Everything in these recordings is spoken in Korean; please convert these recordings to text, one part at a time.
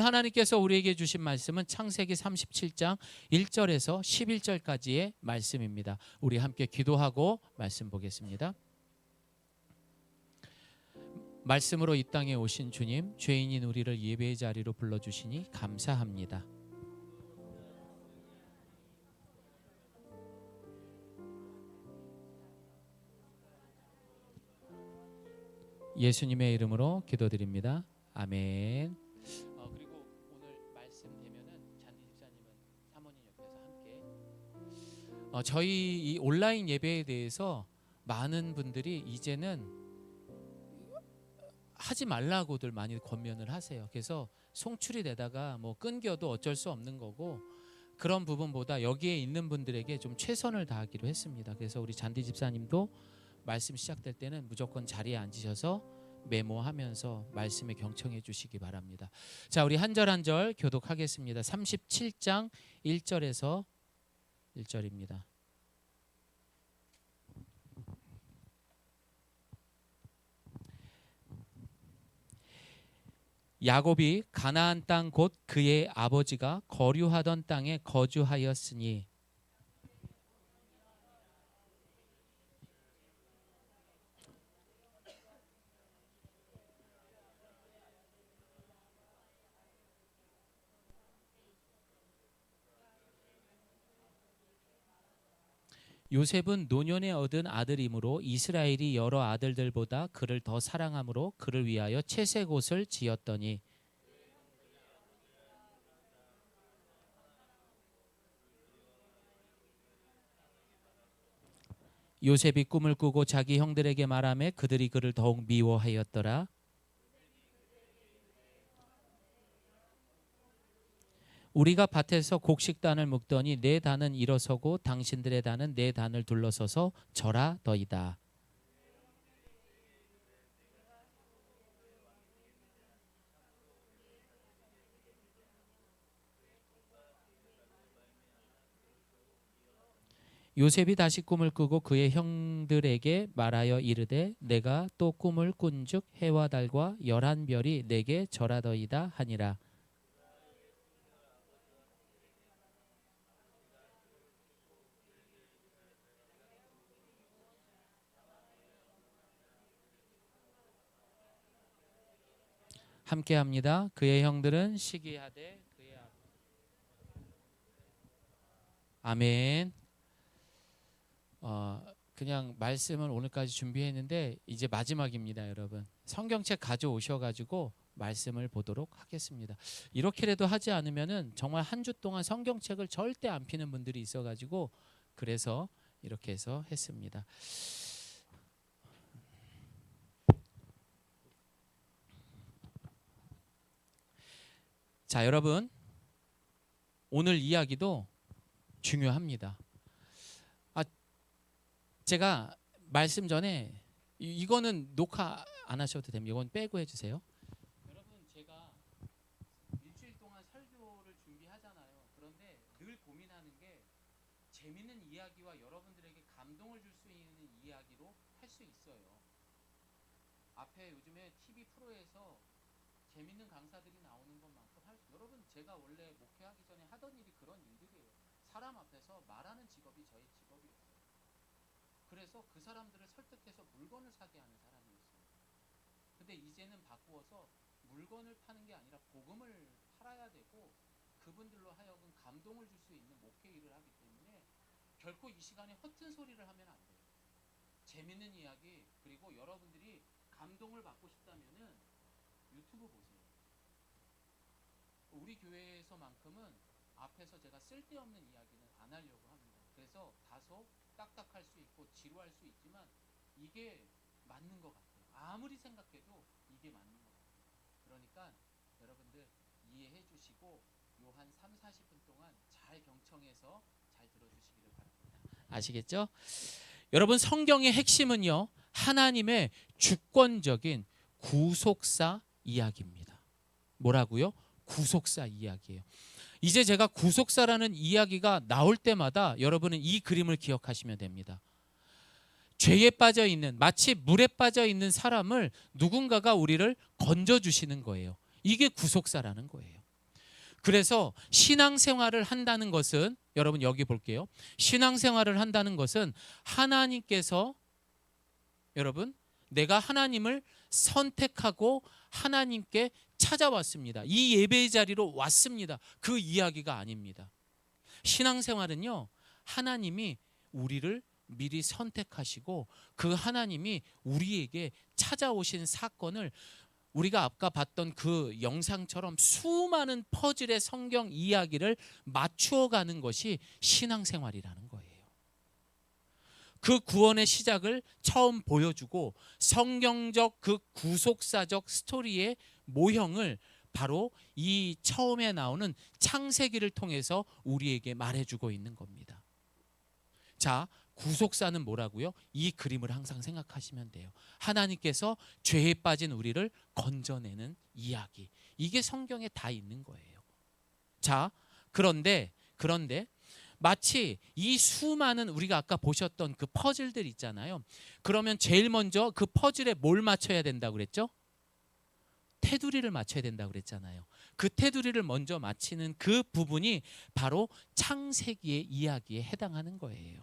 하나님께서 우리에게 주신 말씀은 창세기 37장 1절에서 11절까지의 말씀입니다. 우리 함께 기도하고 말씀 보겠습니다. 말씀으로 이 땅에 오신 주님, 죄인인 우리를 예배의 자리로 불러주시니 감사합니다. 예수님의 이름으로 기도드립니다. 아멘. 그리고 오늘 말씀 되면은 잔디 집사님은 사모님 옆에서 함께 저희 이 온라인 예배에 대해서 많은 분들이 이제는 하지 말라고들 많이 권면을 하세요. 그래서 송출이 되다가 뭐 끊겨도 어쩔 수 없는 거고, 그런 부분보다 여기에 있는 분들에게 좀 최선을 다하기로 했습니다. 그래서 우리 잔디 집사님도 말씀 시작될 때는 무조건 자리에 앉으셔서 메모하면서 말씀에 경청해 주시기 바랍니다. 자, 우리 한 절 한 절 교독하겠습니다. 37장 1절에서 1절입니다. 야곱이 가나안 땅 곧 그의 아버지가 거류하던 땅에 거주하였으니 요셉은 노년에 얻은 아들이므로 이스라엘이 여러 아들들보다 그를 더 사랑함으로 그를 위하여 채색 옷을 지었더니 요셉이 꿈을 꾸고 자기 형들에게 말하매 그들이 그를 더욱 미워하였더라. 우리가 밭에서 곡식단을 묶더니 내 단은 일어서고 당신들의 단은 내 단을 둘러서서 절하더이다. 요셉이 다시 꿈을 꾸고 그의 형들에게 말하여 이르되 내가 또 꿈을 꾼즉 해와 달과 11별이 내게 절하더이다 하니라. 함께합니다. 그의 형들은 시기하되 그의 아멘. 그냥 말씀을 오늘까지 준비했는데 이제 마지막입니다, 여러분. 성경책 가져오셔가지고 말씀을 보도록 하겠습니다. 이렇게라도 하지 않으면은 정말 한 주 동안 성경책을 절대 안 피는 분들이 있어가지고 그래서 이렇게 해서 했습니다. 자, 여러분, 오늘 이야기도 중요합니다. 제가 말씀 전에 이거는 녹화 안 하셔도 됩니다. 이건 빼고 해주세요. 여러분, 제가 일주일 동안 설교를 준비하잖아요. 그런데 늘 고민하는 게 재밌는 이야기와 여러분들에게 감동을 줄 수 있는 이야기로 할 수 있어요. 앞에 요즘에 TV 프로에서 재밌는 강사들이 나오는 것만큼 여러분, 제가 원래 목회하기 전에 하던 일이 그런 일들이에요. 사람 앞에서 말하는 직업이 저의 직업이었어요. 그래서 그 사람들을 설득해서 물건을 사게 하는 사람이었어요. 근데 이제는 바꾸어서 물건을 파는 게 아니라 복음을 팔아야 되고 그분들로 하여금 감동을 줄 수 있는 목회 일을 하기 때문에 결코 이 시간에 허튼 소리를 하면 안 돼요. 재밌는 이야기, 그리고 여러분들이 감동을 받고 싶다면은 유튜브 보세요. 우리 교회에서만큼은 앞에서 제가 쓸데없는 이야기는 안 하려고 합니다. 그래서 다소 딱딱할 수 있고 지루할 수 있지만 이게 맞는 것 같아요. 아무리 생각해도 이게 맞는 것 같아요. 그러니까 여러분들 이해해 주시고 요 한 3-40분 동안 잘 경청해서 잘 들어주시기를 바랍니다. 아시겠죠? 여러분, 성경의 핵심은요, 하나님의 주권적인 구속사 이야기입니다. 뭐라고요? 구속사 이야기예요. 이제 제가 구속사라는 이야기가 나올 때마다 여러분은 이 그림을 기억하시면 됩니다. 죄에 빠져 있는, 마치 물에 빠져 있는 사람을 누군가가 우리를 건져주시는 거예요. 이게 구속사라는 거예요. 그래서 신앙생활을 한다는 것은, 여러분 여기 볼게요. 신앙생활을 한다는 것은 하나님께서, 여러분, 내가 하나님을 선택하고 하나님께 찾아왔습니다. 이 예배의 자리로 왔습니다. 그 이야기가 아닙니다. 신앙생활은요, 하나님이 우리를 미리 선택하시고 그 하나님이 우리에게 찾아오신 사건을 우리가 아까 봤던 그 영상처럼 수많은 퍼즐의 성경 이야기를 맞추어가는 것이 신앙생활이라는 거예요. 그 구원의 시작을 처음 보여주고 성경적 그 구속사적 스토리의 모형을 바로 이 처음에 나오는 창세기를 통해서 우리에게 말해주고 있는 겁니다. 자, 구속사는 뭐라고요? 이 그림을 항상 생각하시면 돼요. 하나님께서 죄에 빠진 우리를 건져내는 이야기. 이게 성경에 다 있는 거예요. 자, 그런데 마치 이 수많은 우리가 아까 보셨던 그 퍼즐들 있잖아요. 그러면 제일 먼저 그 퍼즐에 뭘 맞춰야 된다고 그랬죠? 테두리를 맞춰야 된다고 그랬잖아요. 그 테두리를 먼저 맞히는 그 부분이 바로 창세기의 이야기에 해당하는 거예요.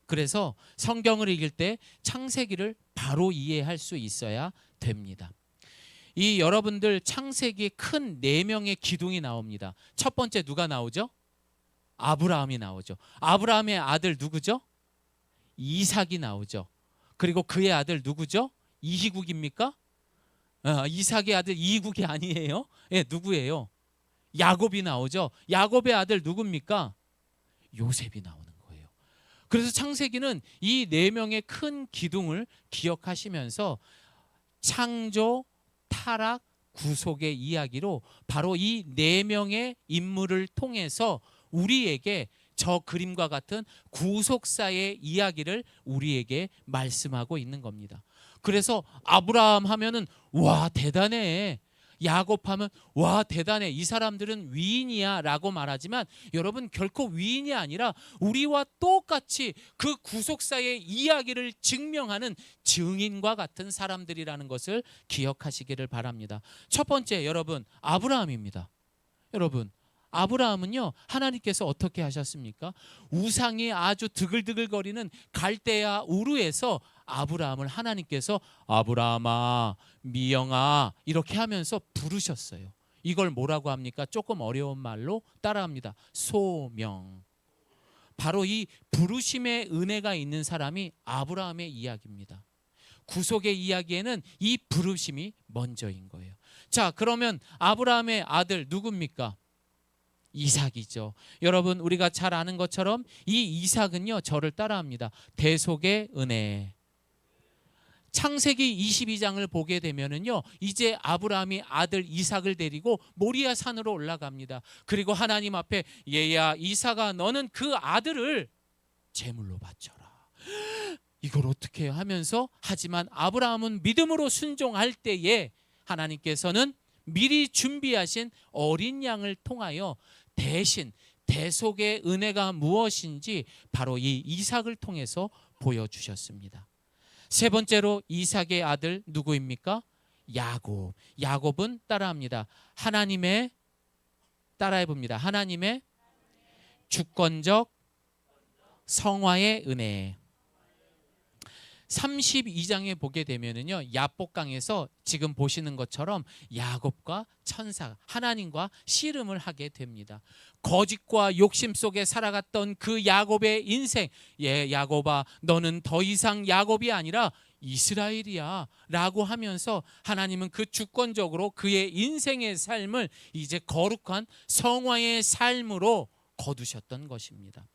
그래서 성경을 읽을 때 창세기를 바로 이해할 수 있어야 됩니다. 이 여러분들 창세기에 큰 4명의 기둥이 나옵니다. 첫 번째 누가 나오죠? 아브라함이 나오죠. 아브라함의 아들 누구죠? 이삭이 나오죠. 그리고 그의 아들 누구죠? 이희국입니까? 이삭의 아들 이희국이 아니에요. 예, 누구예요? 야곱이 나오죠. 야곱의 아들 누굽니까? 요셉이 나오는 거예요. 그래서 창세기는 이 4명의 큰 기둥을 기억하시면서 창조, 타락, 구속의 이야기로 바로 이 4명의 인물을 통해서 우리에게 저 그림과 같은 구속사의 이야기를 우리에게 말씀하고 있는 겁니다. 그래서 아브라함 하면은 와 대단해, 야곱 하면 와 대단해, 이 사람들은 위인이야 라고 말하지만 여러분 결코 위인이 아니라 우리와 똑같이 그 구속사의 이야기를 증명하는 증인과 같은 사람들이라는 것을 기억하시기를 바랍니다. 첫 번째, 여러분 아브라함입니다. 여러분 아브라함은요, 하나님께서 어떻게 하셨습니까? 우상이 아주 드글드글거리는 갈대아 우르에서 아브라함을 하나님께서 아브라함아, 미영아 이렇게 하면서 부르셨어요. 이걸 뭐라고 합니까? 조금 어려운 말로 따라합니다. 소명. 바로 이 부르심의 은혜가 있는 사람이 아브라함의 이야기입니다. 구속의 이야기에는 이 부르심이 먼저인 거예요. 자, 그러면 아브라함의 아들 누굽니까? 이삭이죠. 여러분 우리가 잘 아는 것처럼 이 이삭은요, 저를 따라합니다. 대속의 은혜. 창세기 22장을 보게 되면은요, 이제 아브라함이 아들 이삭을 데리고 모리아 산으로 올라갑니다. 그리고 하나님 앞에 얘야 이삭아, 너는 그 아들을 제물로 바쳐라. 이걸 어떻게 해요? 하면서, 하지만 아브라함은 믿음으로 순종할 때에 하나님께서는 미리 준비하신 어린 양을 통하여 대신 대속의 은혜가 무엇인지 바로 이 이삭을 통해서 보여주셨습니다. 세 번째로 이삭의 아들 누구입니까? 야곱. 야곱은 따라합니다. 하나님의, 따라해봅니다. 하나님의 주권적 성화의 은혜. 32장에 보게 되면은요, 야복강에서 지금 보시는 것처럼 야곱과 천사, 하나님과 씨름을 하게 됩니다. 거짓과 욕심 속에 살아갔던 그 야곱의 인생, 예, 야곱아, 너는 더 이상 야곱이 아니라 이스라엘이야 라고 하면서 하나님은 그 주권적으로 그의 인생의 삶을 이제 거룩한 성화의 삶으로 거두셨던 것입니다.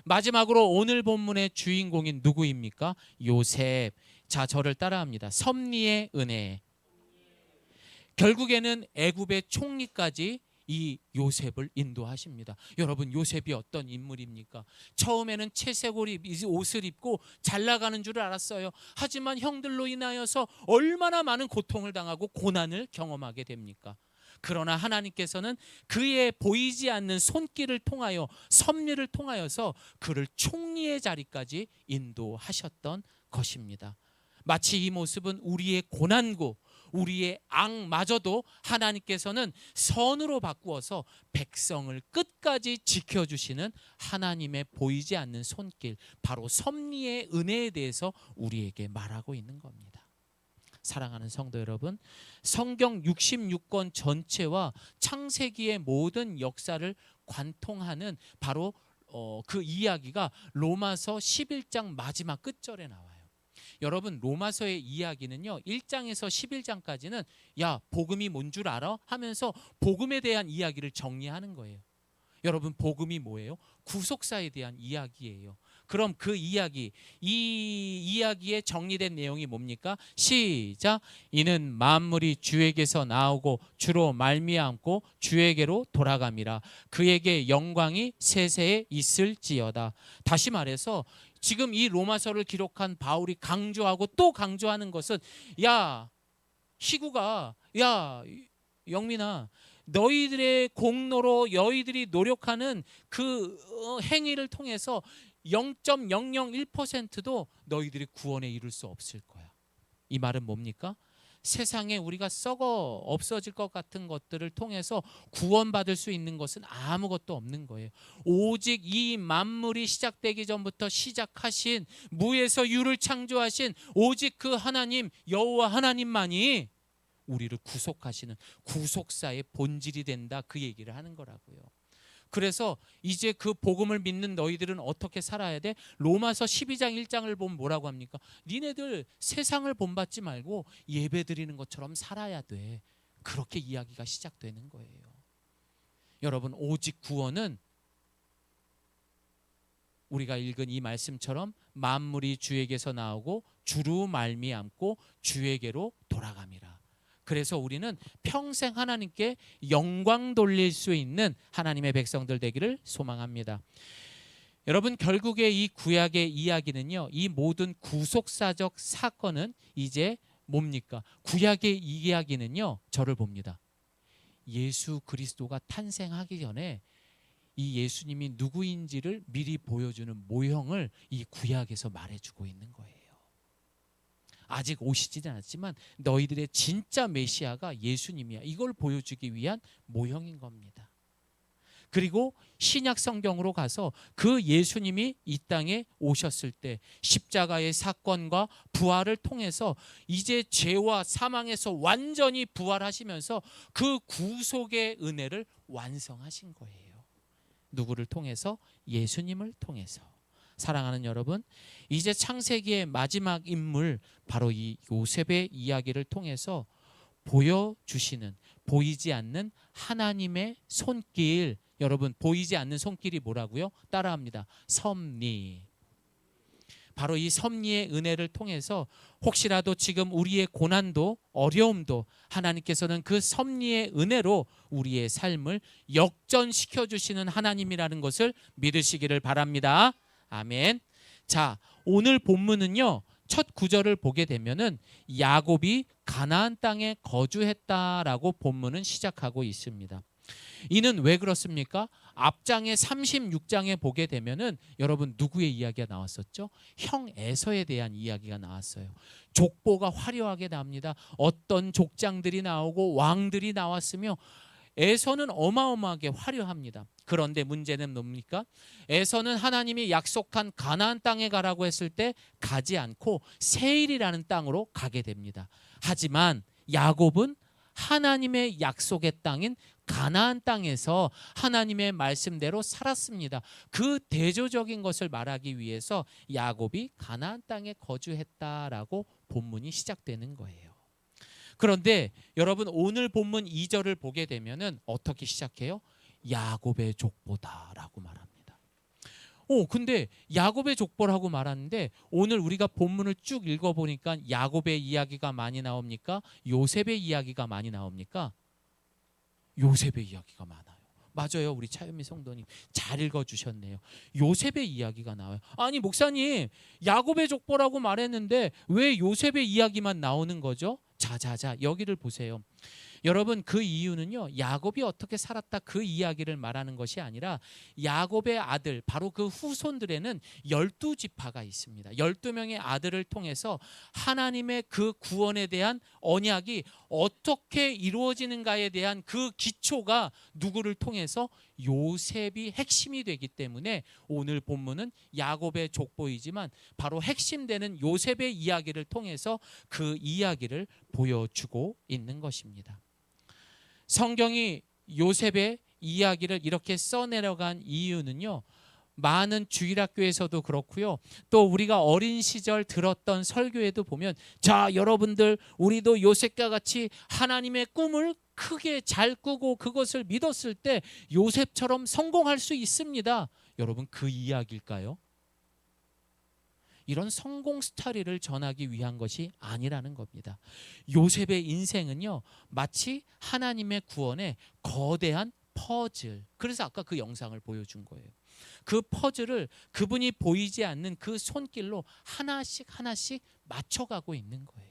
마지막으로 오늘 본문의 주인공인 누구입니까? 요셉. 자, 저를 따라합니다. 섭리의 은혜. 결국에는 애굽의 총리까지 이 요셉을 인도하십니다. 여러분 요셉이 어떤 인물입니까? 처음에는 채색 옷을 입고 잘 나가는 줄 알았어요. 하지만 형들로 인하여서 얼마나 많은 고통을 당하고 고난을 경험하게 됩니까? 그러나 하나님께서는 그의 보이지 않는 손길을 통하여, 섭리를 통하여서 그를 총리의 자리까지 인도하셨던 것입니다. 마치 이 모습은 우리의 고난고, 우리의 악마저도 하나님께서는 선으로 바꾸어서 백성을 끝까지 지켜주시는 하나님의 보이지 않는 손길, 바로 섭리의 은혜에 대해서 우리에게 말하고 있는 겁니다. 사랑하는 성도 여러분, 성경 66권 전체와 창세기의 모든 역사를 관통하는 바로 그 이야기가 로마서 11장 마지막 끝절에 나와요. 여러분, 로마서의 이야기는요, 1장에서 11장까지는 야, 복음이 뭔 줄 알아? 하면서 복음에 대한 이야기를 정리하는 거예요. 여러분, 복음이 뭐예요? 구속사에 대한 이야기예요. 그럼 그 이야기, 이 이야기에 정리된 내용이 뭡니까? 시작. 이는 만물이 주에게서 나오고 주로 말미암고 주에게로 돌아감이라. 그에게 영광이 세세에 있을지어다. 다시 말해서 지금 이 로마서를 기록한 바울이 강조하고 또 강조하는 것은, 야, 희구가, 야, 영민아, 너희들의 공로로 너희들이 노력하는 그 행위를 통해서 0.001%도 너희들이 구원에 이룰 수 없을 거야. 이 말은 뭡니까? 세상에 우리가 썩어 없어질 것 같은 것들을 통해서 구원받을 수 있는 것은 아무것도 없는 거예요. 오직 이 만물이 시작되기 전부터 시작하신, 무에서 유를 창조하신 오직 그 하나님, 여호와 하나님만이 우리를 구속하시는 구속사의 본질이 된다, 그 얘기를 하는 거라고요. 그래서 이제 그 복음을 믿는 너희들은 어떻게 살아야 돼? 로마서 12장 1장을 보면 뭐라고 합니까? 니네들 세상을 본받지 말고 예배 드리는 것처럼 살아야 돼. 그렇게 이야기가 시작되는 거예요. 여러분, 오직 구원은 우리가 읽은 이 말씀처럼 만물이 주에게서 나오고 주로 말미암고 주에게로 돌아감이라. 그래서 우리는 평생 하나님께 영광 돌릴 수 있는 하나님의 백성들 되기를 소망합니다. 여러분, 결국에 이 구약의 이야기는요, 이 모든 구속사적 사건은 이제 뭡니까? 구약의 이야기는요, 저를 봅니다. 예수 그리스도가 탄생하기 전에 이 예수님이 누구인지를 미리 보여주는 모형을 이 구약에서 말해주고 있는 거예요. 아직 오시지는 않았지만 너희들의 진짜 메시아가 예수님이야, 이걸 보여주기 위한 모형인 겁니다. 그리고 신약 성경으로 가서 그 예수님이 이 땅에 오셨을 때 십자가의 사건과 부활을 통해서 이제 죄와 사망에서 완전히 부활하시면서 그 구속의 은혜를 완성하신 거예요. 누구를 통해서? 예수님을 통해서. 사랑하는 여러분, 이제 창세기의 마지막 인물, 바로 이 요셉의 이야기를 통해서 보여주시는, 보이지 않는 하나님의 손길. 여러분, 보이지 않는 손길이 뭐라고요? 따라합니다. 섭리. 바로 이 섭리의 은혜를 통해서 혹시라도 지금 우리의 고난도 어려움도 하나님께서는 그 섭리의 은혜로 우리의 삶을 역전시켜 주시는 하나님이라는 것을 믿으시기를 바랍니다. 아멘. 자, 오늘 본문은요, 첫 구절을 보게 되면은 야곱이 가나안 땅에 거주했다라고 본문은 시작하고 있습니다. 이는 왜 그렇습니까? 앞장에 36장에 보게 되면은 여러분, 누구의 이야기가 나왔었죠? 형 에서에 대한 이야기가 나왔어요. 족보가 화려하게 나옵니다. 어떤 족장들이 나오고 왕들이 나왔으며 에서는 어마어마하게 화려합니다. 그런데 문제는 뭡니까? 에서는 하나님이 약속한 가나안 땅에 가라고 했을 때 가지 않고 세일이라는 땅으로 가게 됩니다. 하지만 야곱은 하나님의 약속의 땅인 가나안 땅에서 하나님의 말씀대로 살았습니다. 그 대조적인 것을 말하기 위해서 야곱이 가나안 땅에 거주했다라고 본문이 시작되는 거예요. 그런데 여러분, 오늘 본문 2절을 보게 되면은 어떻게 시작해요? 야곱의 족보다라고 말합니다. 근데 야곱의 족보라고 말하는데 오늘 우리가 본문을 쭉 읽어보니까 야곱의 이야기가 많이 나옵니까? 요셉의 이야기가 많이 나옵니까? 요셉의 이야기가 많아요. 맞아요. 우리 차현미 성도님 잘 읽어주셨네요. 요셉의 이야기가 나와요. 아니, 목사님, 야곱의 족보라고 말했는데 왜 요셉의 이야기만 나오는 거죠? 자, 여기를 보세요. 여러분, 그 이유는요, 야곱이 어떻게 살았다 그 이야기를 말하는 것이 아니라 야곱의 아들, 바로 그 후손들에는 12지파가 있습니다. 12명의 아들을 통해서 하나님의 그 구원에 대한 언약이 어떻게 이루어지는가에 대한 그 기초가 누구를 통해서 요셉이 핵심이 되기 때문에 오늘 본문은 야곱의 족보이지만 바로 핵심되는 요셉의 이야기를 통해서 그 이야기를 보여주고 있는 것입니다. 성경이 요셉의 이야기를 이렇게 써내려간 이유는요, 많은 주일학교에서도 그렇고요, 또 우리가 어린 시절 들었던 설교에도 보면, 자 여러분들, 우리도 요셉과 같이 하나님의 꿈을 크게 잘 꾸고 그것을 믿었을 때 요셉처럼 성공할 수 있습니다. 여러분, 그 이야기일까요? 이런 성공 스토리를 전하기 위한 것이 아니라는 겁니다. 요셉의 인생은요, 마치 하나님의 구원의 거대한 퍼즐. 그래서 아까 그 영상을 보여준 거예요. 그 퍼즐을 그분이 보이지 않는 그 손길로 하나씩 하나씩 맞춰가고 있는 거예요.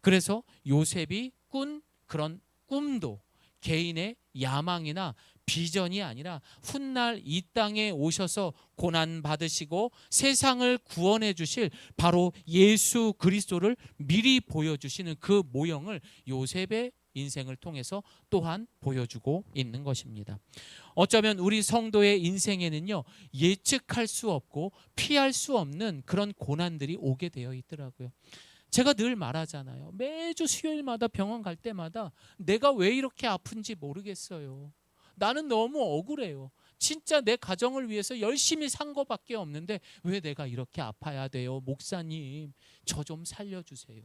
그래서 요셉이 꾼 그런 꿈도 개인의 야망이나 비전이 아니라 훗날 이 땅에 오셔서 고난 받으시고 세상을 구원해 주실 바로 예수 그리스도를 미리 보여주시는 그 모형을 요셉의 인생을 통해서 또한 보여주고 있는 것입니다. 어쩌면 우리 성도의 인생에는요, 예측할 수 없고 피할 수 없는 그런 고난들이 오게 되어 있더라고요. 제가 늘 말하잖아요. 매주 수요일마다 병원 갈 때마다 내가 왜 이렇게 아픈지 모르겠어요. 나는 너무 억울해요. 진짜 내 가정을 위해서 열심히 산 거밖에 없는데 왜 내가 이렇게 아파야 돼요? 목사님, 저 좀 살려주세요.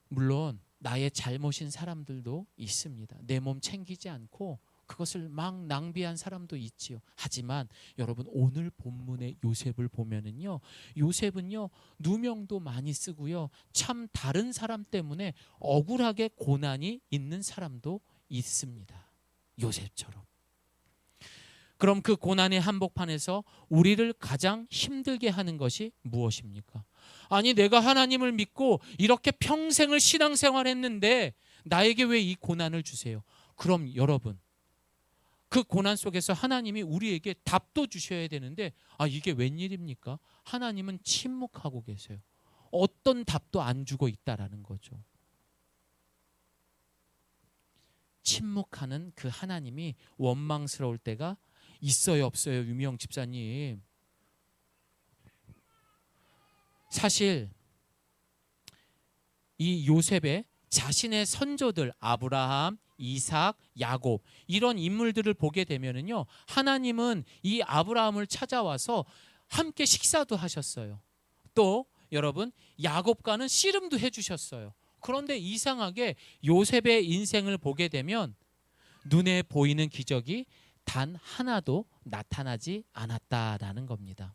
물론 나의 잘못인 사람들도 있습니다. 내 몸 챙기지 않고 그것을 막 낭비한 사람도 있지요. 하지만 여러분, 오늘 본문의 요셉을 보면은요, 요셉은요 누명도 많이 쓰고요, 참 다른 사람 때문에 억울하게 고난이 있는 사람도 있습니다. 요셉처럼. 그럼 그 고난의 한복판에서 우리를 가장 힘들게 하는 것이 무엇입니까? 아니, 내가 하나님을 믿고 이렇게 평생을 신앙생활했는데 나에게 왜 이 고난을 주세요? 그럼 여러분, 그 고난 속에서 하나님이 우리에게 답도 주셔야 되는데, 이게 웬일입니까? 하나님은 침묵하고 계세요. 어떤 답도 안 주고 있다라는 거죠. 침묵하는 그 하나님이 원망스러울 때가 있어요, 없어요, 유명 집사님? 사실 이 요셉의 자신의 선조들 아브라함, 이삭, 야곱, 이런 인물들을 보게 되면은요, 하나님은 이 아브라함을 찾아와서 함께 식사도 하셨어요. 또 여러분, 야곱과는 씨름도 해주셨어요. 그런데 이상하게 요셉의 인생을 보게 되면 눈에 보이는 기적이 단 하나도 나타나지 않았다라는 겁니다.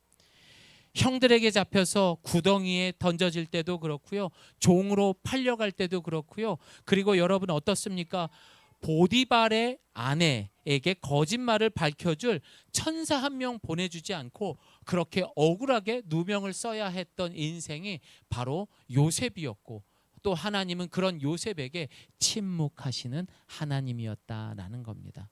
형들에게 잡혀서 구덩이에 던져질 때도 그렇고요, 종으로 팔려갈 때도 그렇고요, 그리고 여러분 어떻습니까? 보디발의 아내에게 거짓말을 밝혀줄 천사 한 명 보내주지 않고 그렇게 억울하게 누명을 써야 했던 인생이 바로 요셉이었고, 또 하나님은 그런 요셉에게 침묵하시는 하나님이었다라는 겁니다.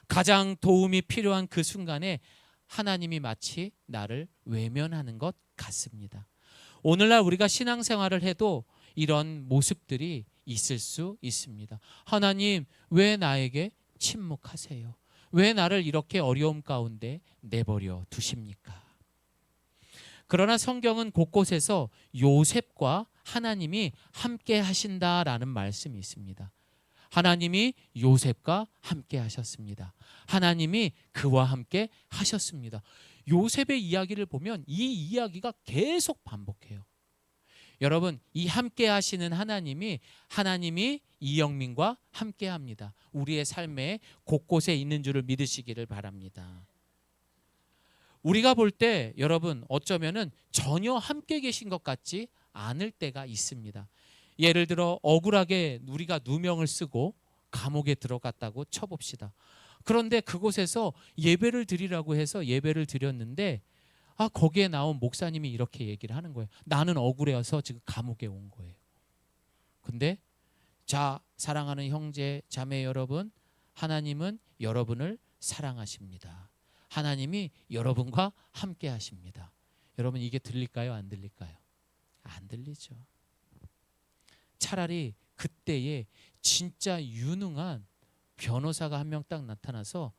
가장 도움이 필요한 그 순간에 하나님이 마치 나를 외면하는 것 같습니다. 오늘날 우리가 신앙생활을 해도 이런 모습들이 있을 수 있습니다. 하나님, 왜 나에게 침묵하세요? 왜 나를 이렇게 어려움 가운데 내버려 두십니까? 그러나 성경은 곳곳에서 요셉과 하나님이 함께 하신다라는 말씀이 있습니다. 하나님이 요셉과 함께 하셨습니다. 하나님이 그와 함께 하셨습니다. 요셉의 이야기를 보면 이 이야기가 계속 반복해요. 여러분, 이 함께 하시는 하나님이 이영민과 함께 합니다. 우리의 삶의 곳곳에 있는 줄을 믿으시기를 바랍니다. 우리가 볼 때 여러분, 어쩌면은 전혀 함께 계신 것 같지 않을 때가 있습니다. 예를 들어 억울하게 우리가 누명을 쓰고 감옥에 들어갔다고 쳐봅시다. 그런데 그곳에서 예배를 드리라고 해서 예배를 드렸는데 거기에 나온 목사님이 이렇게 얘기를 하는 거예요. 나는 억울해서 지금 감옥에 온 거예요. 근데 자, 사랑하는 형제 자매 여러분, 하나님은 여러분을 사랑하십니다. 하나님이 여러분과 함께 하십니다. 여러분, 이게 들릴까요? 안 들릴까요? 안 들리죠. 차라리 그때에 진짜 유능한 변호사가 한 명 딱 나타나서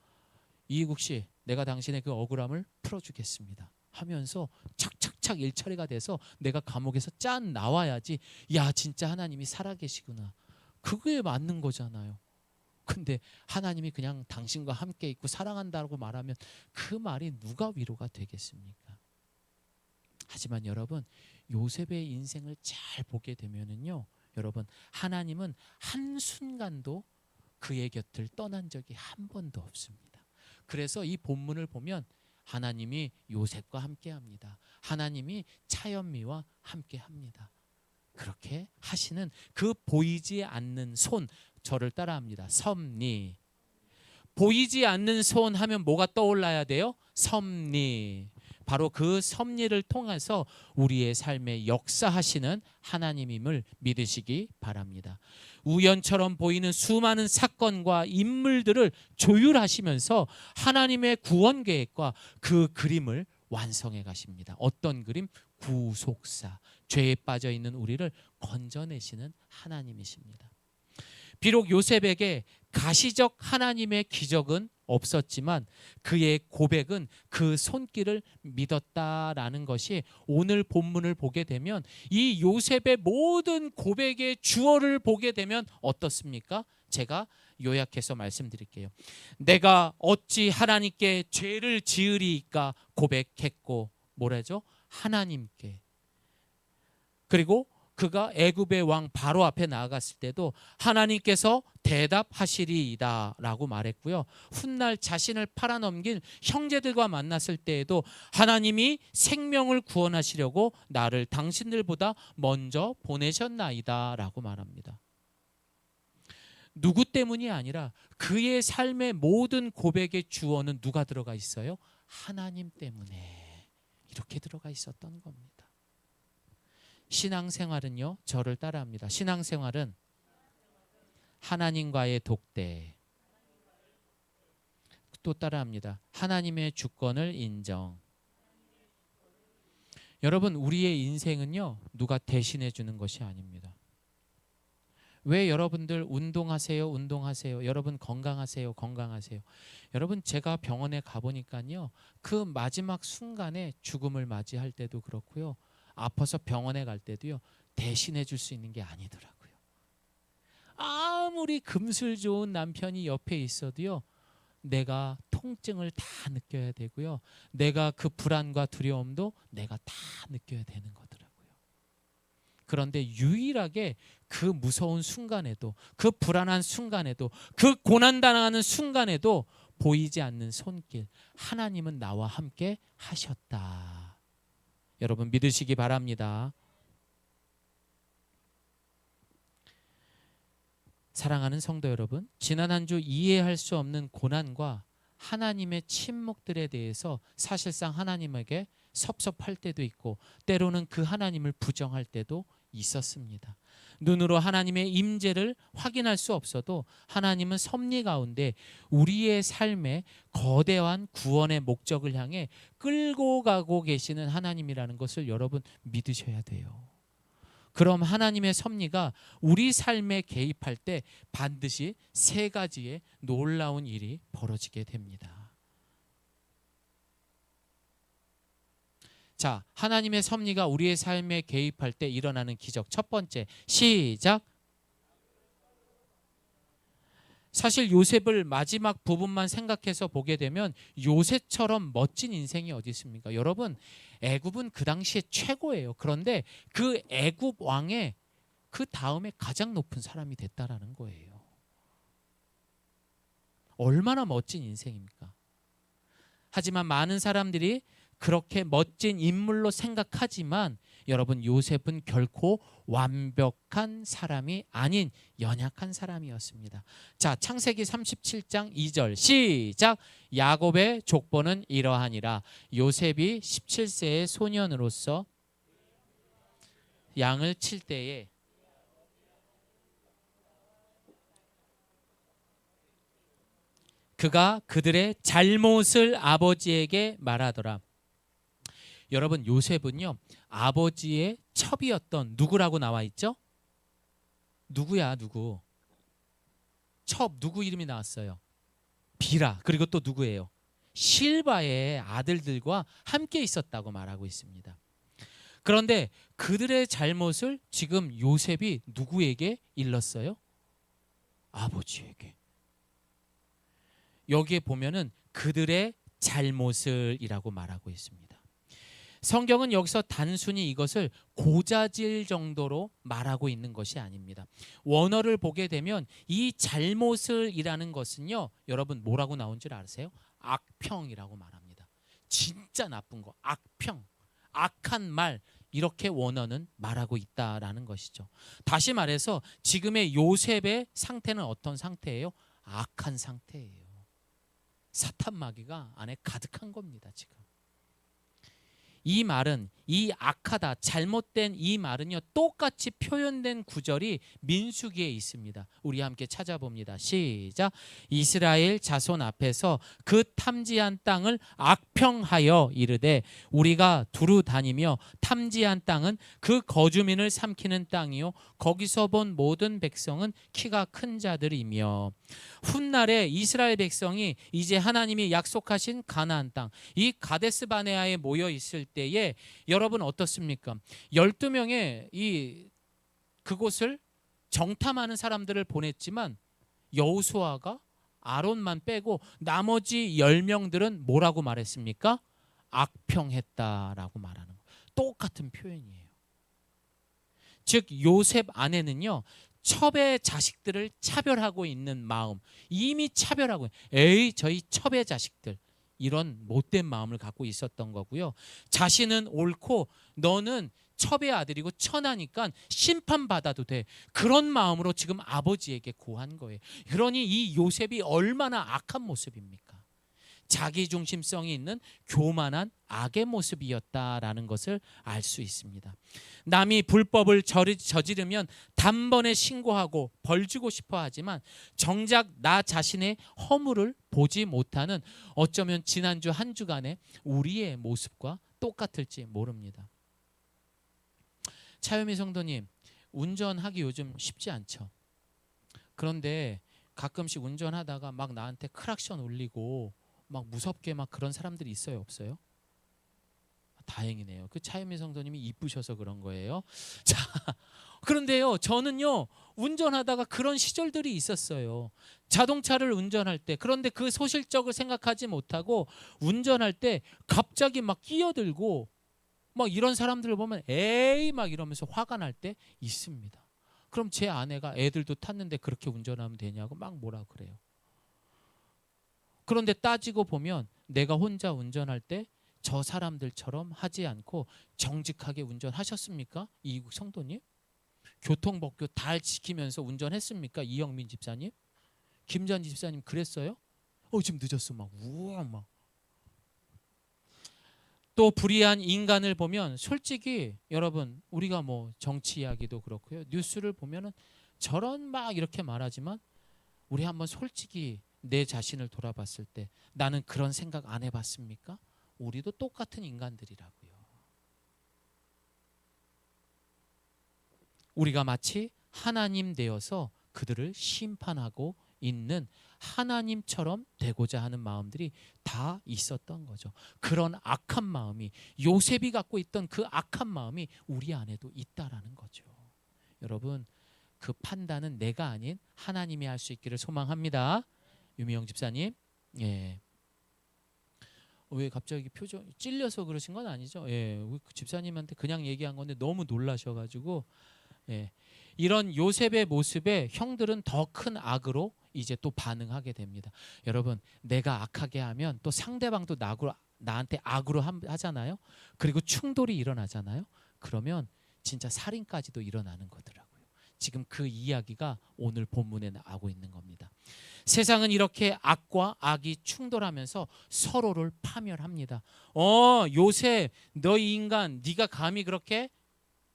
이희국 씨, 내가 당신의 그 억울함을 풀어주겠습니다 하면서 착착착 일처리가 돼서 내가 감옥에서 짠 나와야지, 야 진짜 하나님이 살아계시구나, 그게 맞는 거잖아요. 근데 하나님이 그냥 당신과 함께 있고 사랑한다고 말하면 그 말이 누가 위로가 되겠습니까? 하지만 여러분, 요셉의 인생을 잘 보게 되면은요, 여러분, 하나님은 한순간도 그의 곁을 떠난 적이 한 번도 없습니다. 그래서 이 본문을 보면 하나님이 요셉과 함께 합니다. 하나님이 차연미와 함께 합니다. 그렇게 하시는 그 보이지 않는 손, 저를 따라합니다. 섭리. 보이지 않는 손 하면 뭐가 떠올라야 돼요? 섭리. 바로 그 섭리를 통해서 우리의 삶에 역사하시는 하나님임을 믿으시기 바랍니다. 우연처럼 보이는 수많은 사건과 인물들을 조율하시면서 하나님의 구원 계획과 그 그림을 완성해 가십니다. 어떤 그림? 구속사. 죄에 빠져 있는 우리를 건져내시는 하나님이십니다. 비록 요셉에게 가시적 하나님의 기적은 없었지만 그의 고백은 그 손길을 믿었다라는 것이, 오늘 본문을 보게 되면 이 요셉의 모든 고백의 주어를 보게 되면 어떻습니까? 제가 요약해서 말씀드릴게요. 내가 어찌 하나님께 죄를 지으리이까 고백했고, 뭐라죠? 하나님께. 그리고 그가 애굽의 왕 바로 앞에 나아갔을 때도 하나님께서 대답하시리이다 라고 말했고요. 훗날 자신을 팔아넘긴 형제들과 만났을 때에도 하나님이 생명을 구원하시려고 나를 당신들보다 먼저 보내셨나이다 라고 말합니다. 누구 때문이 아니라 그의 삶의 모든 고백의 주어는 누가 들어가 있어요? 하나님 때문에 이렇게 들어가 있었던 겁니다. 신앙생활은요, 저를 따라합니다. 신앙생활은 하나님과의 독대. 또 따라합니다. 하나님의 주권을 인정. 여러분, 우리의 인생은요, 누가 대신해 주는 것이 아닙니다. 왜 여러분들 운동하세요, 운동하세요. 여러분 건강하세요, 건강하세요. 여러분, 제가 병원에 가보니까요, 그 마지막 순간에 죽음을 맞이할 때도 그렇고요, 아파서 병원에 갈 때도요, 대신해 줄 수 있는 게 아니더라고요. 아무리 금술 좋은 남편이 옆에 있어도요, 내가 통증을 다 느껴야 되고요, 내가 그 불안과 두려움도 내가 다 느껴야 되는 거더라고요. 그런데 유일하게 그 무서운 순간에도, 그 불안한 순간에도, 그 고난당하는 순간에도 보이지 않는 손길, 하나님은 나와 함께 하셨다. 여러분 믿으시기 바랍니다. 사랑하는 성도 여러분, 지난 한 주 이해할 수 없는 고난과 하나님의 침묵들에 대해서 사실상 하나님에게 섭섭할 때도 있고, 때로는 그 하나님을 부정할 때도 있었습니다. 눈으로 하나님의 임재를 확인할 수 없어도 하나님은 섭리 가운데 우리의 삶에 거대한 구원의 목적을 향해 끌고 가고 계시는 하나님이라는 것을 여러분 믿으셔야 돼요. 그럼 하나님의 섭리가 우리 삶에 개입할 때 반드시 세 가지의 놀라운 일이 벌어지게 됩니다. 자, 하나님의 섭리가 우리의 삶에 개입할 때 일어나는 기적. 첫 번째, 시작. 사실 요셉을 마지막 부분만 생각해서 보게 되면 요셉처럼 멋진 인생이 어디 있습니까? 여러분, 애굽은 그 당시에 최고예요. 그런데 그 애굽 왕의 그 다음에 가장 높은 사람이 됐다라는 거예요. 얼마나 멋진 인생입니까? 하지만 많은 사람들이 그렇게 멋진 인물로 생각하지만 여러분 요셉은 결코 완벽한 사람이 아닌 연약한 사람이었습니다. 자, 창세기 37장 2절 시작. 야곱의 족보는 이러하니라. 요셉이 17세의 소년으로서 양을 칠 때에 그가 그들의 잘못을 아버지에게 말하더라. 여러분 요셉은요 아버지의 첩이었던 누구라고 나와 있죠? 누구야 누구? 첩 누구 이름이 나왔어요? 비라. 그리고 또 누구예요? 실바의 아들들과 함께 있었다고 말하고 있습니다. 그런데 그들의 잘못을 지금 요셉이 누구에게 일렀어요? 아버지에게. 여기에 보면은 그들의 잘못을이라고 말하고 있습니다. 성경은 여기서 단순히 이것을 고자질 정도로 말하고 있는 것이 아닙니다. 원어를 보게 되면 이 잘못을이라는 것은요, 여러분 뭐라고 나온 줄 아세요? 악평이라고 말합니다. 진짜 나쁜 거, 악평, 악한 말, 이렇게 원어는 말하고 있다라는 것이죠. 다시 말해서 지금의 요셉의 상태는 어떤 상태예요? 악한 상태예요. 사탄 마귀가 안에 가득한 겁니다. 지금 이 말은, 이 악하다, 잘못된 이 말은요 똑같이 표현된 구절이 민수기에 있습니다. 우리 함께 찾아봅니다. 시작. 이스라엘 자손 앞에서 그 탐지한 땅을 악평하여 이르되 우리가 두루 다니며 탐지한 땅은 그 거주민을 삼키는 땅이요 거기서 본 모든 백성은 키가 큰 자들이며. 훗날에 이스라엘 백성이 이제 하나님이 약속하신 가나안 땅, 이 가데스 바네아에 모여 있을 때에 여러분 어떻습니까? 12명의 이 그곳을 정탐하는 사람들을 보냈지만 여호수아가 아론만 빼고 나머지 10명들은 뭐라고 말했습니까? 악평했다라고 말하는 거예요. 똑같은 표현이에요. 즉 요셉 안에는요 첩의 자식들을 차별하고 있는 마음, 이미 차별하고, 에이 저희 첩의 자식들, 이런 못된 마음을 갖고 있었던 거고요. 자신은 옳고 너는 첩의 아들이고 천하니까 심판받아도 돼, 그런 마음으로 지금 아버지에게 고한 거예요. 그러니 이 요셉이 얼마나 악한 모습입니까? 자기중심성이 있는 교만한 악의 모습이었다라는 것을 알 수 있습니다. 남이 불법을 저지르면 단번에 신고하고 벌주고 싶어 하지만 정작 나 자신의 허물을 보지 못하는, 어쩌면 지난주 한 주간의 우리의 모습과 똑같을지 모릅니다. 차유미 성도님, 운전하기 요즘 쉽지 않죠. 그런데 가끔씩 운전하다가 막 나한테 크락션 울리고 막 무섭게 막 그런 사람들이 있어요, 없어요? 다행이네요. 그 차유미 성도님이 이쁘셔서 그런 거예요. 자, 그런데요, 저는요 운전하다가 그런 시절들이 있었어요. 자동차를 운전할 때, 그런데 그 소실적을 생각하지 못하고 운전할 때 갑자기 막 끼어들고 막 이런 사람들을 보면 에이 막 이러면서 화가 날 때 있습니다. 그럼 제 아내가 애들도 탔는데 그렇게 운전하면 되냐고 막 뭐라 그래요. 그런데 따지고 보면 내가 혼자 운전할 때 저 사람들처럼 하지 않고 정직하게 운전하셨습니까? 이국 성도님? 교통법규 다 지키면서 운전했습니까? 이영민 집사님? 김전 집사님 그랬어요? 지금 늦었어 막 우와 막. 또 불의한 인간을 보면 솔직히 여러분, 우리가 뭐 정치 이야기도 그렇고요, 뉴스를 보면은 저런 막 이렇게 말하지만 우리 한번 솔직히 내 자신을 돌아봤을 때 나는 그런 생각 안 해봤습니까? 우리도 똑같은 인간들이라고요. 우리가 마치 하나님 되어서 그들을 심판하고 있는 하나님처럼 되고자 하는 마음들이 다 있었던 거죠. 그런 악한 마음이, 요셉이 갖고 있던 그 악한 마음이 우리 안에도 있다라는 거죠. 여러분, 그 판단은 내가 아닌 하나님이 할 수 있기를 소망합니다. 유미영 집사님, 예. 왜 갑자기 표정 찔려서 그러신 건 아니죠? 예, 우리 그 집사님한테 그냥 얘기한 건데 너무 놀라셔가지고, 예. 이런 요셉의 모습에 형들은 더 큰 악으로 이제 또 반응하게 됩니다. 여러분, 내가 악하게 하면 또 상대방도 나한테 악으로 하잖아요. 그리고 충돌이 일어나잖아요. 그러면 진짜 살인까지도 일어나는 거더라고요. 지금 그 이야기가 오늘 본문에 나오고 있는 겁니다. 세상은 이렇게 악과 악이 충돌하면서 서로를 파멸합니다. 요셉, 너희 인간, 네가 감히 그렇게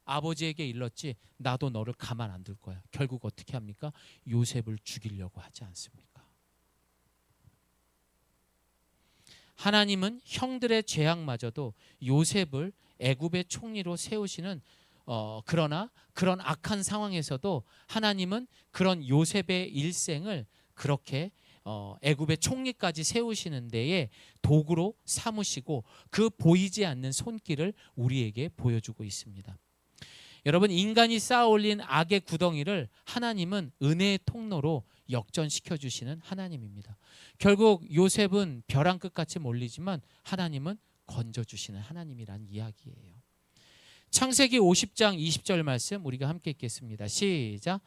아버지에게 일렀지? 나도 너를 가만 안 둘 거야. 결국 어떻게 합니까? 요셉을 죽이려고 하지 않습니까? 하나님은 형들의 죄악마저도 요셉을 애굽의 총리로 세우시는 그러나 그런 악한 상황에서도 하나님은 그런 요셉의 일생을 그렇게 애굽의 총리까지 세우시는 데에 도구로 삼으시고 그 보이지 않는 손길을 우리에게 보여주고 있습니다. 여러분, 인간이 쌓아올린 악의 구덩이를 하나님은 은혜의 통로로 역전시켜 주시는 하나님입니다. 결국 요셉은 벼랑 끝같이 몰리지만 하나님은 건져주시는 하나님이란 이야기예요. 창세기 50장 20절 말씀 우리가 함께 읽겠습니다. 시작.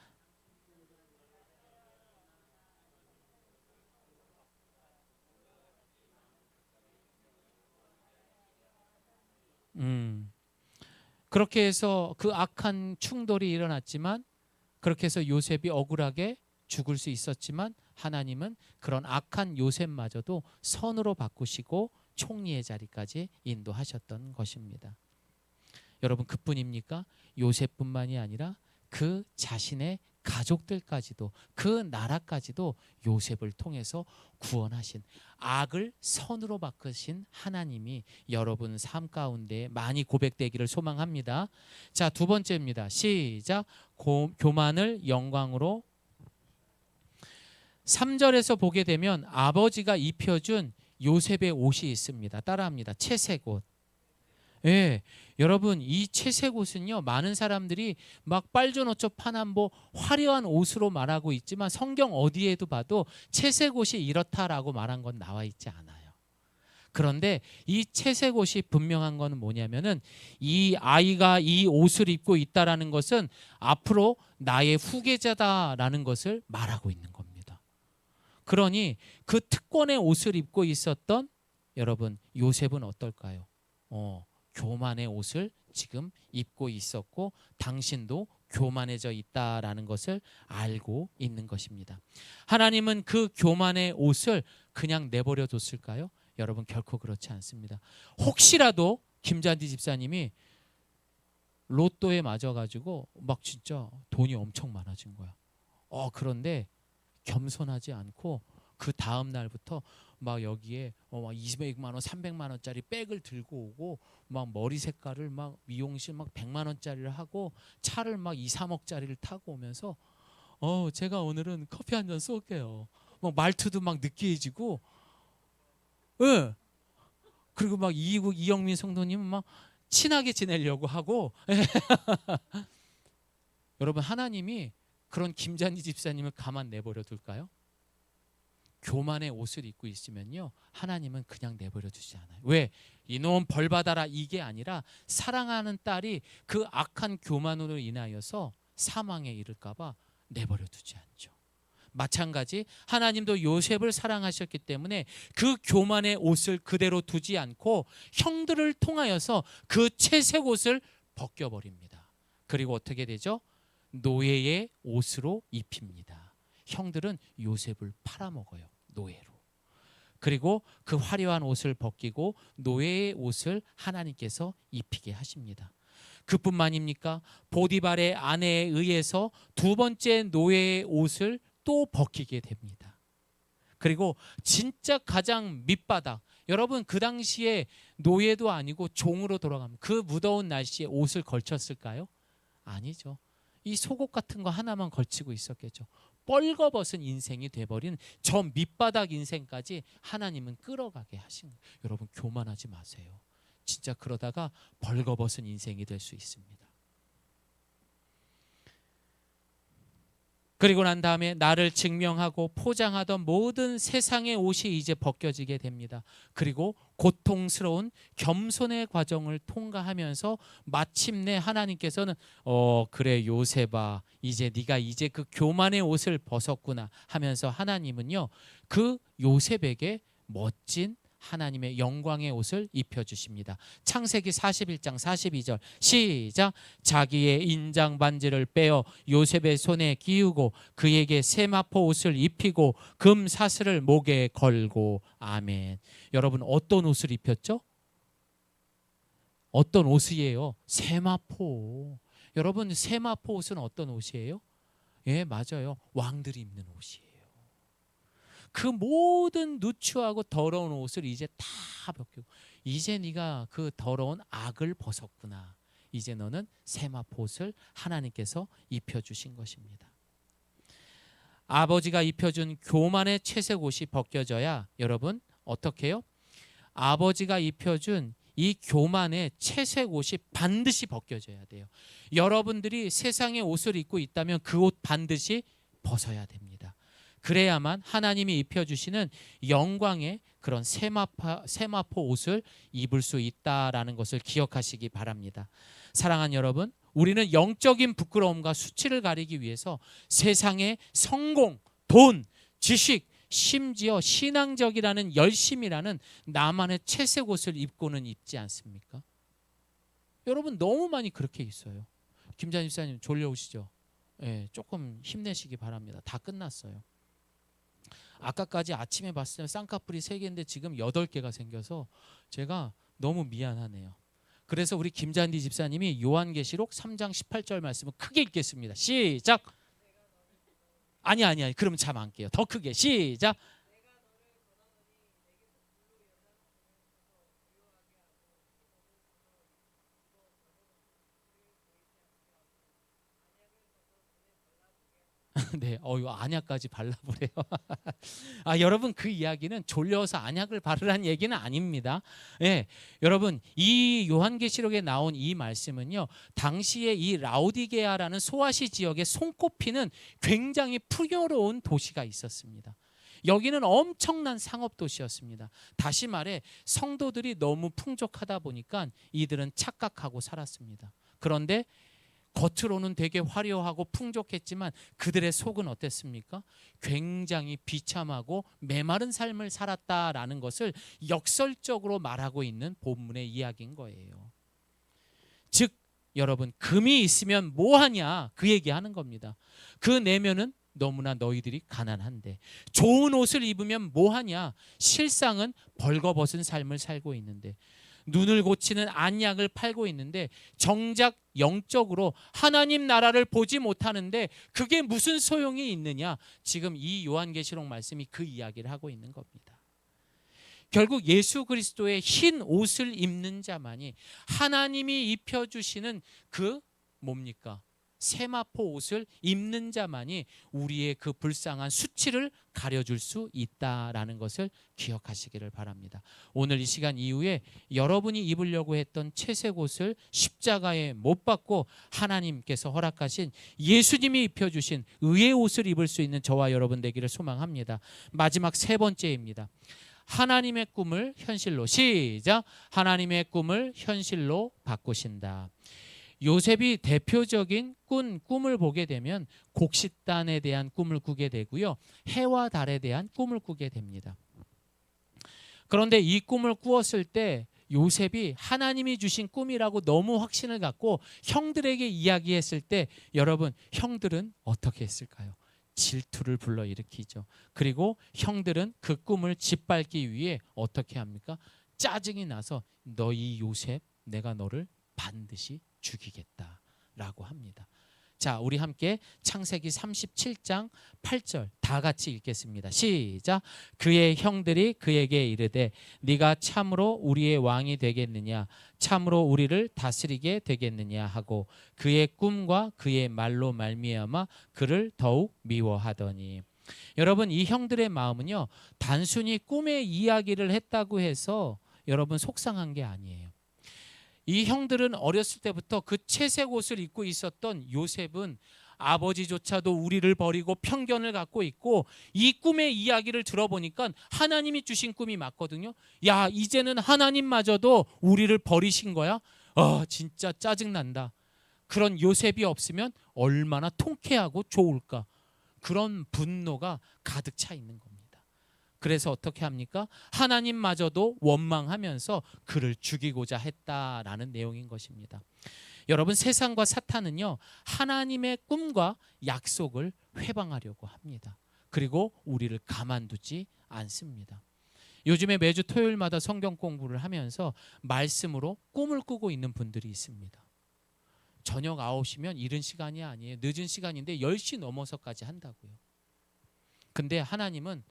그렇게 해서 그 악한 충돌이 일어났지만, 그렇게 해서 요셉이 억울하게 죽을 수 있었지만 하나님은 그런 악한 요셉마저도 선으로 바꾸시고 총리의 자리까지 인도하셨던 것입니다. 여러분, 그뿐입니까? 요셉뿐만이 아니라 그 자신의 가족들까지도, 그 나라까지도 요셉을 통해서 구원하신, 악을 선으로 바꾸신 하나님이 여러분 삶 가운데 많이 고백되기를 소망합니다. 자, 두 번째입니다. 시작. 교만을 영광으로. 3절에서 보게 되면 아버지가 입혀준 요셉의 옷이 있습니다. 따라합니다. 채색 옷. 예, 여러분, 이 채색 옷은요, 많은 사람들이 막 빨주노초 파남보 화려한 옷으로 말하고 있지만 성경 어디에도 봐도 채색 옷이 이렇다라고 말한 건 나와 있지 않아요. 그런데 이 채색 옷이 분명한 건 뭐냐면은 이 아이가 이 옷을 입고 있다라는 것은 앞으로 나의 후계자다라는 것을 말하고 있는 겁니다. 그러니 그 특권의 옷을 입고 있었던 여러분 요셉은 어떨까요? 교만의 옷을 지금 입고 있었고 당신도 교만해져 있다라는 것을 알고 있는 것입니다. 하나님은 그 교만의 옷을 그냥 내버려 뒀을까요? 여러분, 결코 그렇지 않습니다. 혹시라도 김잔디 집사님이 로또에 맞아가지고 막 진짜 돈이 엄청 많아진 거야. 그런데 겸손하지 않고 그 다음 날부터 막 여기에 막 200만 원, 300만 원짜리 백을 들고 오고 막 머리 색깔을 막 미용실 막 100만 원짜리를 하고 차를 막 2, 3억짜리를 타고 오면서 제가 오늘은 커피 한 잔 쏠게요. 막 말투도 막 느끼해지고, 예. 그리고 막 이영민 성도님은 막 친하게 지내려고 하고. 여러분, 하나님이 그런 김잔디 집사님을 가만 내버려 둘까요? 교만의 옷을 입고 있으면요, 하나님은 그냥 내버려 두지 않아요. 왜? 이놈 벌 받아라 이게 아니라 사랑하는 딸이 그 악한 교만으로 인하여서 사망에 이를까 봐 내버려 두지 않죠. 마찬가지 하나님도 요셉을 사랑하셨기 때문에 그 교만의 옷을 그대로 두지 않고 형들을 통하여서 그 채색 옷을 벗겨버립니다. 그리고 어떻게 되죠? 노예의 옷으로 입힙니다. 형들은 요셉을 팔아먹어요. 노예로. 그리고 그 화려한 옷을 벗기고 노예의 옷을 하나님께서 입히게 하십니다. 그뿐만입니까? 보디발의 아내에 의해서 두 번째 노예의 옷을 또 벗기게 됩니다. 그리고 진짜 가장 밑바닥, 여러분 그 당시에 노예도 아니고 종으로 돌아가면 그 무더운 날씨에 옷을 걸쳤을까요? 아니죠. 이 속옷 같은 거 하나만 걸치고 있었겠죠. 뻘거벗은 인생이 돼버린 저 밑바닥 인생까지 하나님은 끌어가게 하신 거예요. 여러분, 교만하지 마세요. 진짜 그러다가 벌거벗은 인생이 될 수 있습니다. 그리고 난 다음에 나를 증명하고 포장하던 모든 세상의 옷이 이제 벗겨지게 됩니다. 그리고 고통스러운 겸손의 과정을 통과하면서 마침내 하나님께서는 그래 요셉아, 이제 네가 이제 그 교만의 옷을 벗었구나 하면서 하나님은요 그 요셉에게 멋진 하나님의 영광의 옷을 입혀주십니다. 창세기 41장 42절 시작. 자기의 인장 반지를 빼어 요셉의 손에 끼우고 그에게 세마포 옷을 입히고 금 사슬을 목에 걸고. 아멘. 여러분 어떤 옷을 입혔죠? 어떤 옷이에요? 세마포. 여러분 세마포 옷은 어떤 옷이에요? 예, 맞아요. 왕들이 입는 옷이에요. 그 모든 누추하고 더러운 옷을 이제 다 벗기고, 이제 네가 그 더러운 악을 벗었구나. 이제 너는 세마포 옷을 하나님께서 입혀주신 것입니다. 아버지가 입혀준 교만의 채색 옷이 벗겨져야 여러분 어떻게 해요? 아버지가 입혀준 이 교만의 채색 옷이 반드시 벗겨져야 돼요. 여러분들이 세상의 옷을 입고 있다면 그 옷 반드시 벗어야 됩니다. 그래야만 하나님이 입혀주시는 영광의 그런 세마포 옷을 입을 수 있다라는 것을 기억하시기 바랍니다. 사랑하는 여러분, 우리는 영적인 부끄러움과 수치를 가리기 위해서 세상의 성공, 돈, 지식, 심지어 신앙적이라는 열심이라는 나만의 채색 옷을 입고는 입지 않습니까? 여러분 너무 많이 그렇게 있어요. 김찬 집사님 졸려오시죠? 예, 조금 힘내시기 바랍니다. 다 끝났어요. 아까까지 아침에 봤을 때 쌍꺼풀이 3개인데 지금 8개가 생겨서 제가 너무 미안하네요. 그래서 우리 김잔디 집사님이 요한계시록 3장 18절 말씀을 크게 읽겠습니다. 시작. 아니 그러면 잠 안 깨요. 더 크게 시작. 네, 안약까지 발라보래요. 여러분 그 이야기는 졸려서 안약을 바르라는 얘기는 아닙니다. 예, 여러분 이 요한계시록에 나온 이 말씀은요, 당시에 이 라오디게아라는 소아시 지역에 손꼽히는 굉장히 풍요로운 도시가 있었습니다. 여기는 엄청난 상업 도시였습니다. 다시 말해 성도들이 너무 풍족하다 보니까 이들은 착각하고 살았습니다. 그런데 겉으로는 되게 화려하고 풍족했지만 그들의 속은 어땠습니까? 굉장히 비참하고 메마른 삶을 살았다라는 것을 역설적으로 말하고 있는 본문의 이야기인 거예요. 즉 여러분 금이 있으면 뭐하냐 그 얘기하는 겁니다. 그 내면은 너무나 너희들이 가난한데 좋은 옷을 입으면 뭐하냐, 실상은 벌거벗은 삶을 살고 있는데 눈을 고치는 안약을 팔고 있는데 정작 영적으로 하나님 나라를 보지 못하는데 그게 무슨 소용이 있느냐. 지금 이 요한계시록 말씀이 그 이야기를 하고 있는 겁니다. 결국 예수 그리스도의 흰 옷을 입는 자만이 하나님이 입혀주시는 그 뭡니까? 세마포 옷을 입는 자만이 우리의 그 불쌍한 수치를 가려줄 수 있다라는 것을 기억하시기를 바랍니다. 오늘 이 시간 이후에 여러분이 입으려고 했던 채색 옷을 십자가에 못 박고 하나님께서 허락하신 예수님이 입혀주신 의의 옷을 입을 수 있는 저와 여러분 되기를 소망합니다. 마지막 3번째입니다. 하나님의 꿈을 현실로. 시작. 하나님의 꿈을 현실로 바꾸신다. 요셉이 대표적인 꿈을 보게 되면 곡식단에 대한 꿈을 꾸게 되고요, 해와 달에 대한 꿈을 꾸게 됩니다. 그런데 이 꿈을 꾸었을 때 요셉이 하나님이 주신 꿈이라고 너무 확신을 갖고 형들에게 이야기했을 때 여러분 형들은 어떻게 했을까요? 질투를 불러일으키죠. 그리고 형들은 그 꿈을 짓밟기 위해 어떻게 합니까? 짜증이 나서 너희 요셉 내가 너를 반드시 죽이겠다라고 합니다. 자, 우리 함께 창세기 37장 8절 다 같이 읽겠습니다. 시작. 그의 형들이 그에게 이르되 네가 참으로 우리의 왕이 되겠느냐, 참으로 우리를 다스리게 되겠느냐 하고 그의 꿈과 그의 말로 말미암아 그를 더욱 미워하더니. 여러분 이 형들의 마음은요, 단순히 꿈의 이야기를 했다고 해서 여러분 속상한 게 아니에요. 이 형들은 어렸을 때부터 그 채색 옷을 입고 있었던 요셉은 아버지조차도 우리를 버리고 편견을 갖고 있고 이 꿈의 이야기를 들어보니까 하나님이 주신 꿈이 맞거든요. 야, 이제는 하나님마저도 우리를 버리신 거야? 진짜 짜증난다. 그런 요셉이 없으면 얼마나 통쾌하고 좋을까. 그런 분노가 가득 차 있는 겁니다. 그래서 어떻게 합니까? 하나님마저도 원망하면서 그를 죽이고자 했다라는 내용인 것입니다. 여러분, 세상과 사탄은요, 하나님의 꿈과 약속을 회방하려고 합니다. 그리고 우리를 가만두지 않습니다. 요즘에 매주 토요일마다 성경 공부를 하면서 말씀으로 꿈을 꾸고 있는 분들이 있습니다. 저녁 9시면 이른 시간이 아니에요. 늦은 시간인데 10시 넘어서까지 한다고요. 근데 하나님은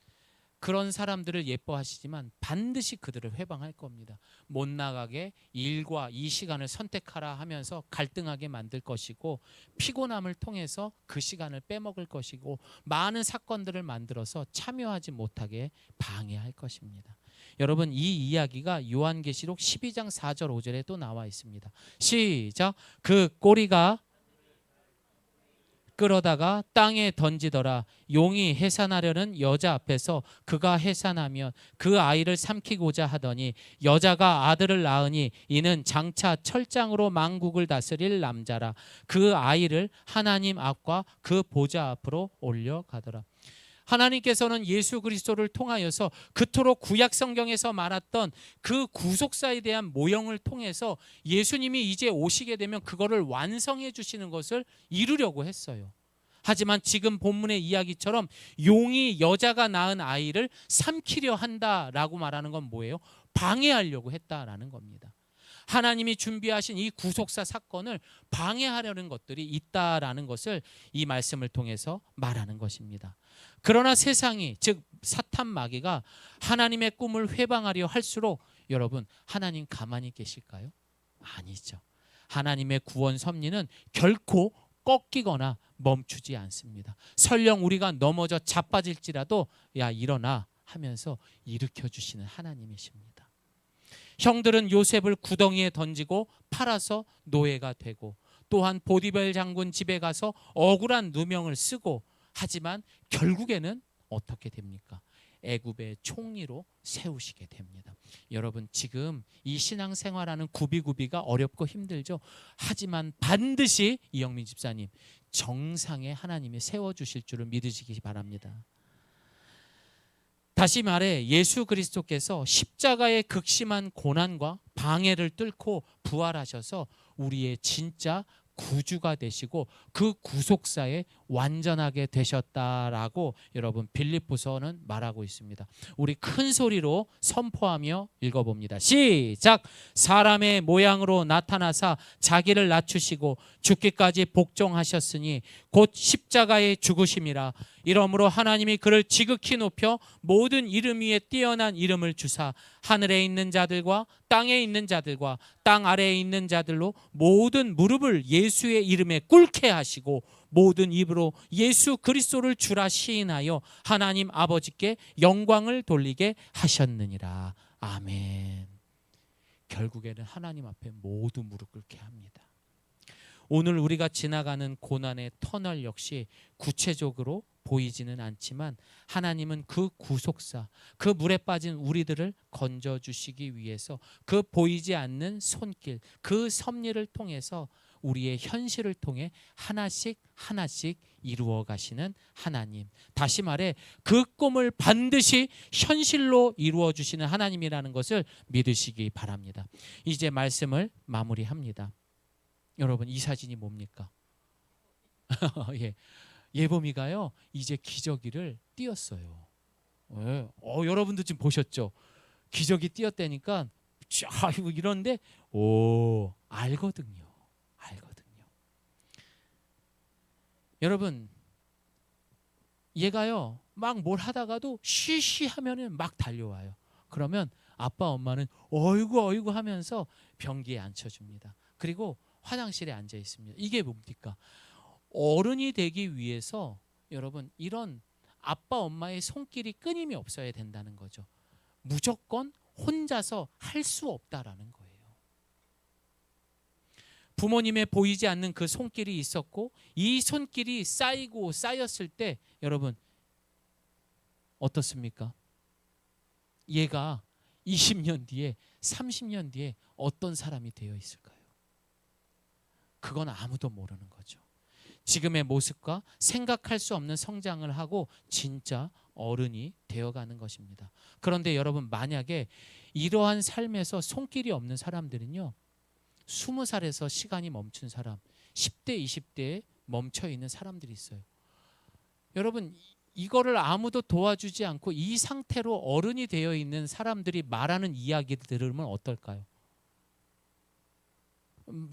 그런 사람들을 예뻐하시지만 반드시 그들을 회방할 겁니다. 못 나가게 일과 이 시간을 선택하라 하면서 갈등하게 만들 것이고, 피곤함을 통해서 그 시간을 빼먹을 것이고, 많은 사건들을 만들어서 참여하지 못하게 방해할 것입니다. 여러분, 이 이야기가 요한계시록 12장 4절 5절에 또 나와 있습니다. 시작. 그 꼬리가 끌어다가 땅에 던지더라. 용이 해산하려는 여자 앞에서 그가 해산하면 그 아이를 삼키고자 하더니 여자가 아들을 낳으니 이는 장차 철장으로 만국을 다스릴 남자라. 그 아이를 하나님 앞과 그 보좌 앞으로 올려가더라. 하나님께서는 예수 그리스도를 통하여서 그토록 구약 성경에서 말했던 그 구속사에 대한 모형을 통해서 예수님이 이제 오시게 되면 그거를 완성해 주시는 것을 이루려고 했어요. 하지만 지금 본문의 이야기처럼 용이 여자가 낳은 아이를 삼키려 한다라고 말하는 건 뭐예요? 방해하려고 했다라는 겁니다. 하나님이 준비하신 이 구속사 사건을 방해하려는 것들이 있다라는 것을 이 말씀을 통해서 말하는 것입니다. 그러나 세상이, 즉 사탄 마귀가 하나님의 꿈을 회방하려 할수록 여러분, 하나님 가만히 계실까요? 아니죠. 하나님의 구원 섭리는 결코 꺾이거나 멈추지 않습니다. 설령 우리가 넘어져 자빠질지라도 야 일어나 하면서 일으켜 주시는 하나님이십니다. 형들은 요셉을 구덩이에 던지고 팔아서 노예가 되고, 또한 보디벨 장군 집에 가서 억울한 누명을 쓰고, 하지만 결국에는 어떻게 됩니까? 애굽의 총리로 세우시게 됩니다. 여러분, 지금 이 신앙생활하는 구비구비가 어렵고 힘들죠. 하지만 반드시 이영민 집사님 정상에 하나님이 세워주실 줄을 믿으시기 바랍니다. 다시 말해 예수 그리스도께서 십자가의 극심한 고난과 방해를 뚫고 부활하셔서 우리의 진짜 구주가 되시고 그 구속사에 완전하게 되셨다라고 여러분 빌립보서는 말하고 있습니다. 우리 큰 소리로 선포하며 읽어봅니다. 시작. 사람의 모양으로 나타나사 자기를 낮추시고 죽기까지 복종하셨으니 곧 십자가의 죽으심이라. 이러므로 하나님이 그를 지극히 높여 모든 이름 위에 뛰어난 이름을 주사 하늘에 있는 자들과 땅에 있는 자들과 땅 아래에 있는 자들로 모든 무릎을 예수의 이름에 꿇게 하시고 모든 입으로 예수 그리스도를 주라 시인하여 하나님 아버지께 영광을 돌리게 하셨느니라. 아멘. 결국에는 하나님 앞에 모두 무릎 꿇게 합니다. 오늘 우리가 지나가는 고난의 터널 역시 구체적으로 보이지는 않지만 하나님은 그 구속사, 그 물에 빠진 우리들을 건져주시기 위해서 그 보이지 않는 손길, 그 섭리를 통해서 우리의 현실을 통해 하나씩 하나씩 이루어 가시는 하나님. 다시 말해 그 꿈을 반드시 현실로 이루어 주시는 하나님이라는 것을 믿으시기 바랍니다. 이제 말씀을 마무리합니다. 여러분, 이 사진이 뭡니까? 예. 예범이가요 이제 기저귀를 띄었어요. 예. 여러분도 지금 보셨죠? 기저귀 띄었다니까 아이고 이런데 알거든요. 여러분, 얘가요 막 뭘 하다가도 쉬쉬하면은 막 달려와요. 그러면 아빠 엄마는 어이구 하면서 변기에 앉혀줍니다. 그리고 화장실에 앉아 있습니다. 이게 뭡니까? 어른이 되기 위해서 여러분 이런 아빠 엄마의 손길이 끊임이 없어야 된다는 거죠. 무조건 혼자서 할 수 없다라는 거예요. 부모님의 보이지 않는 그 손길이 있었고 이 손길이 쌓이고 쌓였을 때 여러분 어떻습니까? 얘가 20년 뒤에 30년 뒤에 어떤 사람이 되어 있을까요? 그건 아무도 모르는 거죠. 지금의 모습과 생각할 수 없는 성장을 하고 진짜 어른이 되어가는 것입니다. 그런데 여러분, 만약에 이러한 삶에서 손길이 없는 사람들은요, 20살에서 시간이 멈춘 사람, 10대, 20대에 멈춰 있는 사람들이 있어요. 여러분, 이거를 아무도 도와주지 않고 이 상태로 어른이 되어 있는 사람들이 말하는 이야기를 들으면 어떨까요?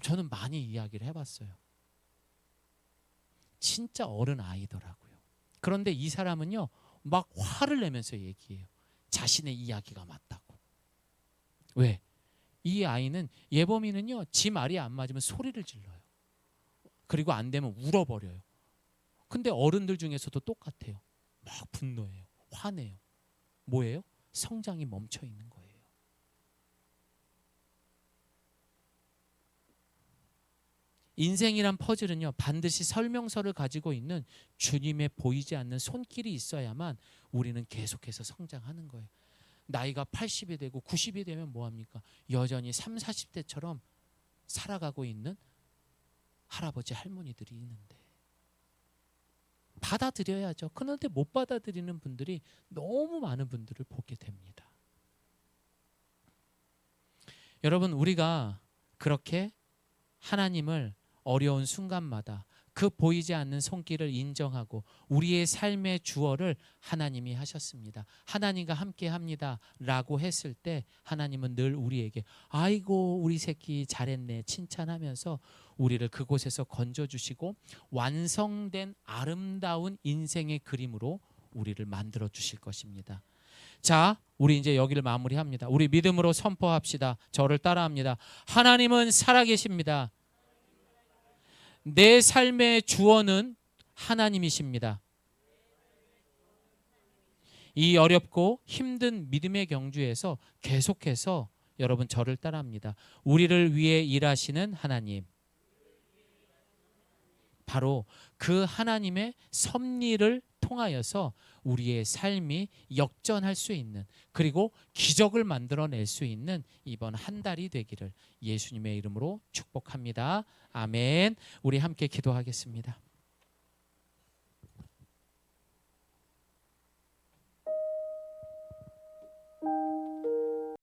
저는 많이 이야기를 해봤어요. 진짜 어른 아이더라고요. 그런데 이 사람은요, 막 화를 내면서 얘기해요. 자신의 이야기가 맞다고. 왜? 이 아이는, 예범이는요, 지 말이 안 맞으면 소리를 질러요. 그리고 안 되면 울어버려요. 근데 어른들 중에서도 똑같아요. 막 분노해요. 화내요. 뭐예요? 성장이 멈춰 있는 거예요. 인생이란 퍼즐은요, 반드시 설명서를 가지고 있는 주님의 보이지 않는 손길이 있어야만 우리는 계속해서 성장하는 거예요. 나이가 80이 되고 90이 되면 뭐합니까? 여전히 30, 40대처럼 살아가고 있는 할아버지 할머니들이 있는데 받아들여야죠. 그런데 못 받아들이는 분들이 너무 많은 분들을 보게 됩니다. 여러분, 우리가 그렇게 하나님을 어려운 순간마다 그 보이지 않는 손길을 인정하고 우리의 삶의 주어를 하나님이 하셨습니다. 하나님과 함께 합니다 라고 했을 때 하나님은 늘 우리에게 아이고 우리 새끼 잘했네 칭찬하면서 우리를 그곳에서 건져주시고 완성된 아름다운 인생의 그림으로 우리를 만들어 주실 것입니다. 자, 우리 이제 여기를 마무리합니다. 우리 믿음으로 선포합시다. 저를 따라합니다. 하나님은 살아계십니다. 내 삶의 주어는 하나님이십니다. 이 어렵고 힘든 믿음의 경주에서 계속해서 여러분 저를 따라합니다. 우리를 위해 일하시는 하나님, 바로 그 하나님의 섭리를 통하여서 우리의 삶이 역전할 수 있는, 그리고 기적을 만들어낼 수 있는 이번 한 달이 되기를 예수님의 이름으로 축복합니다. 아멘. 우리 함께 기도하겠습니다.